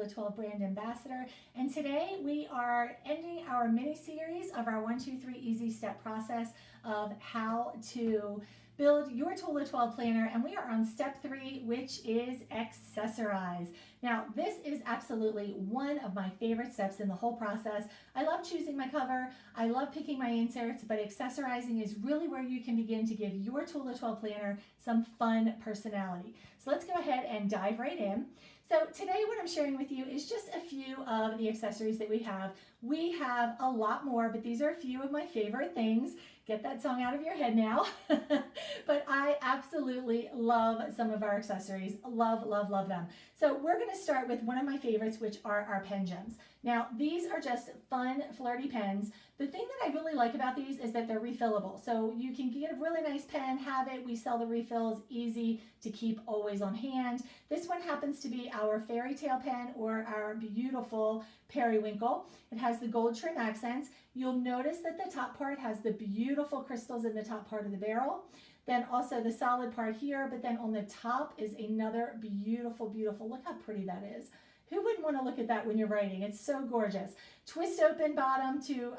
Tula XII Brand Ambassador, and today we are ending our mini-series of our 1, 2, 3 easy step process of how to build your Tula XII planner, and we are on step 3, which is Accessorize. Now, this is absolutely one of my favorite steps in the whole process. I love choosing my cover, I love picking my inserts, but accessorizing is really where you can begin to give your Tula XII planner some fun personality. So let's go ahead and dive right in. So today what I'm sharing with you is just a few of the accessories that we have. We have a lot more, but these are a few of my favorite things. Get that song out of your head now. But I absolutely love some of our accessories. Love, love, love them. So we're going to start with one of my favorites, which are our pen gems. Now, these are just fun, flirty pens. The thing that I really like about these is that they're refillable. So you can get a really nice pen, have it. We sell the refills, easy to keep always on hand. This one happens to be our fairy tale pen, or our beautiful periwinkle. It has the gold trim accents. You'll notice that the top part has the beautiful crystals in the top part of the barrel. Then also the solid part here, but then on the top is another beautiful, beautiful, look how pretty that is. Who wouldn't want to look at that when you're writing? It's so gorgeous. Twist open bottom to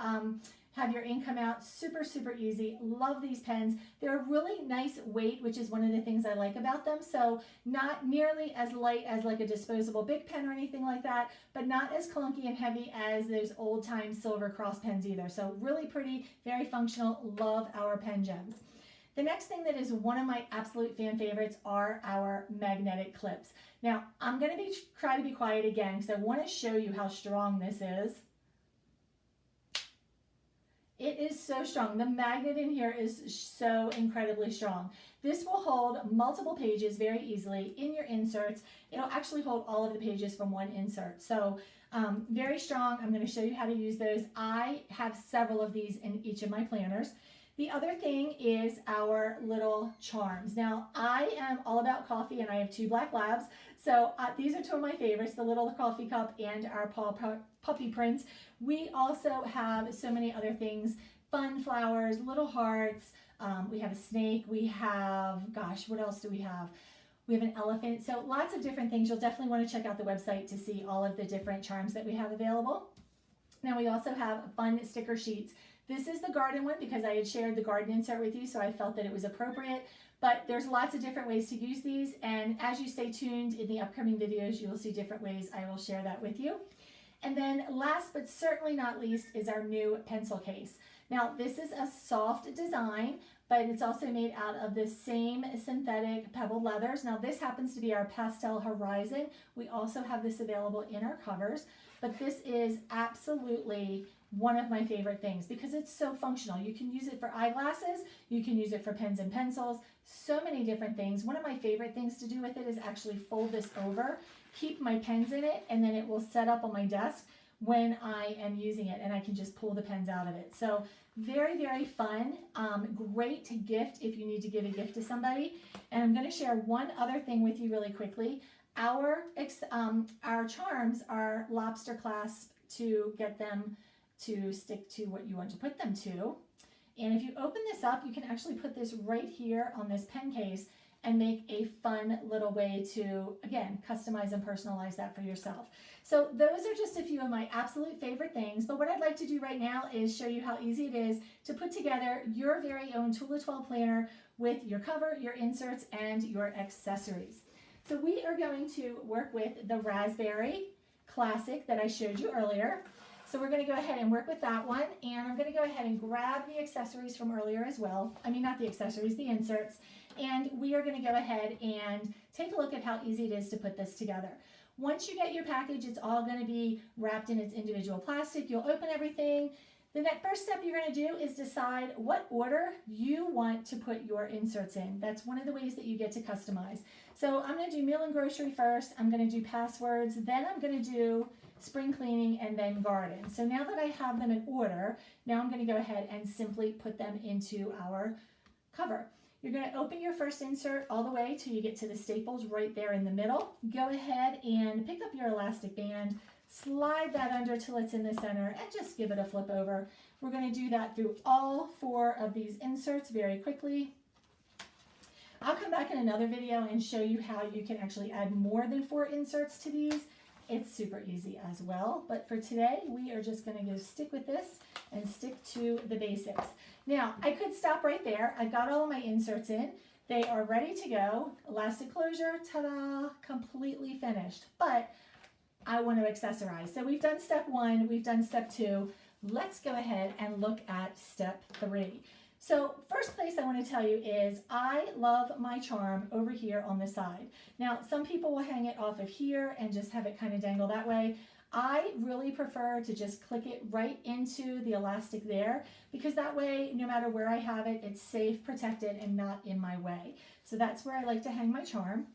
have your ink come out. Super, super easy. Love these pens. They're a really nice weight, which is one of the things I like about them. So not nearly as light as like a disposable big pen or anything like that, but not as clunky and heavy as those old time silver cross pens either. So really pretty, very functional. Love our pen gems. The next thing that is one of my absolute fan favorites are our magnetic clips. Now, I'm going to try to be quiet again because I want to show you how strong this is. It is so strong. The magnet in here is so incredibly strong. This will hold multiple pages very easily in your inserts. It'll actually hold all of the pages from one insert. So very strong. I'm going to show you how to use those. I have several of these in each of my planners. The other thing is our little charms. Now, I am all about coffee, and I have 2 black labs. So these are 2 of my favorites, the little coffee cup and our paw puppy print. We also have so many other things, fun flowers, little hearts. We have a snake. We have, gosh, what else do we have? We have an elephant. So lots of different things. You'll definitely want to check out the website to see all of the different charms that we have available. Now, we also have fun sticker sheets. This is the garden one because I had shared the garden insert with you, so I felt that it was appropriate. But there's lots of different ways to use these, and as you stay tuned in the upcoming videos, you will see different ways. I will share that with you. And then last but certainly not least is our new pencil case. Now, this is a soft design, but it's also made out of the same synthetic pebbled leathers. Now, this happens to be our Pastel Horizon. We also have this available in our covers, but this is absolutely one of my favorite things because it's so functional. You can use it for eyeglasses, you can use it for pens and pencils, so many different things. One of my favorite things to do with it is actually fold this over, keep my pens in it, and then it will set up on my desk when I am using it, and I can just pull the pens out of it. So very, very fun. Great gift if you need to give a gift to somebody. And I'm going to share one other thing with you really quickly. Our charms are lobster clasp to get them to stick to what you want to put them to. And if you open this up, you can actually put this right here on this pen case and make a fun little way to, again, customize and personalize that for yourself. So those are just a few of my absolute favorite things, but what I'd like to do right now is show you how easy it is to put together your very own Tula XII planner with your cover, your inserts, and your accessories. So we are going to work with the Raspberry Classic that I showed you earlier. So we're going to go ahead and work with that one, and I'm going to go ahead and grab the accessories from earlier as well. I mean, not the accessories, the inserts. And we are going to go ahead and take a look at how easy it is to put this together. Once you get your package, it's all going to be wrapped in its individual plastic. You'll open everything. The first step you're going to do is decide what order you want to put your inserts in. That's one of the ways that you get to customize. So I'm going to do meal and grocery first. I'm going to do passwords. Then I'm going to do spring cleaning, and then garden. So now that I have them in order, now I'm going to go ahead and simply put them into our cover. You're going to open your first insert all the way till you get to the staples right there in the middle. Go ahead and pick up your elastic band, slide that under till it's in the center, and just give it a flip over. We're going to do that through all 4 of these inserts very quickly. I'll come back in another video and show you how you can actually add more than 4 inserts to these it's super easy as well. But for today, we are just gonna go stick with this and stick to the basics. Now, I could stop right there. I've got all of my inserts in. They are ready to go. Elastic closure, ta-da, completely finished. But I want to accessorize. So we've done step 1, we've done step 2. Let's go ahead and look at step 3. So first place I want to tell you is I love my charm over here on the side. Now, some people will hang it off of here and just have it kind of dangle that way. I really prefer to just click it right into the elastic there, because that way, no matter where I have it, it's safe, protected, and not in my way. So that's where I like to hang my charm.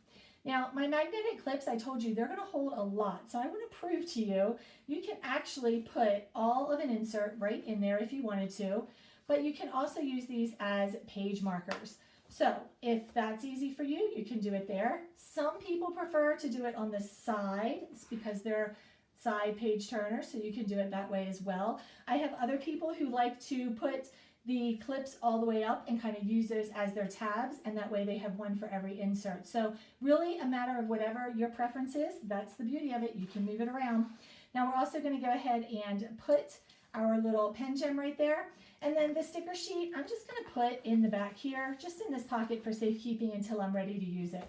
Now, my magnetic clips, I told you, they're going to hold a lot. So I want to prove to you, you can actually put all of an insert right in there if you wanted to, but you can also use these as page markers. So if that's easy for you, you can do it there. Some people prefer to do it on the side. It's because they're side page turners, so you can do it that way as well. I have other people who like to put the clips all the way up and kind of use those as their tabs, and that way they have one for every insert. So really a matter of whatever your preference is. That's the beauty of it. You can move it around. Now we're also going to go ahead and put our little pen gem right there. And then the sticker sheet, I'm just going to put in the back here, just in this pocket for safekeeping until I'm ready to use it.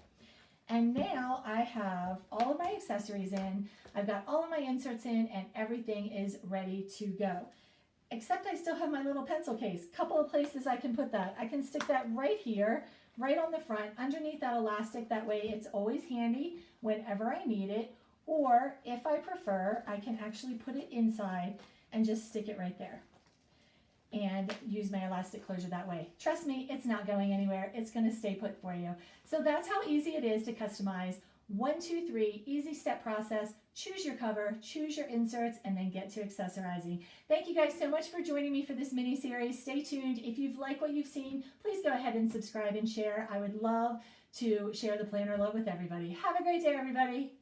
And now I have all of my accessories in, I've got all of my inserts in, and everything is ready to go. Except I still have my little pencil case. Couple of places I can put that. I can stick that right here, right on the front, underneath that elastic. That way it's always handy whenever I need it. Or if I prefer, I can actually put it inside and just stick it right there and use my elastic closure that way. Trust me, it's not going anywhere. It's going to stay put for you. So that's how easy it is to customize. 1, 2, 3, easy step process. Choose your cover, choose your inserts, and then get to accessorizing. Thank you guys so much for joining me for this mini series. Stay tuned. If you've liked what you've seen, please go ahead and subscribe and share. I would love to share the planner love with everybody. Have a great day, everybody.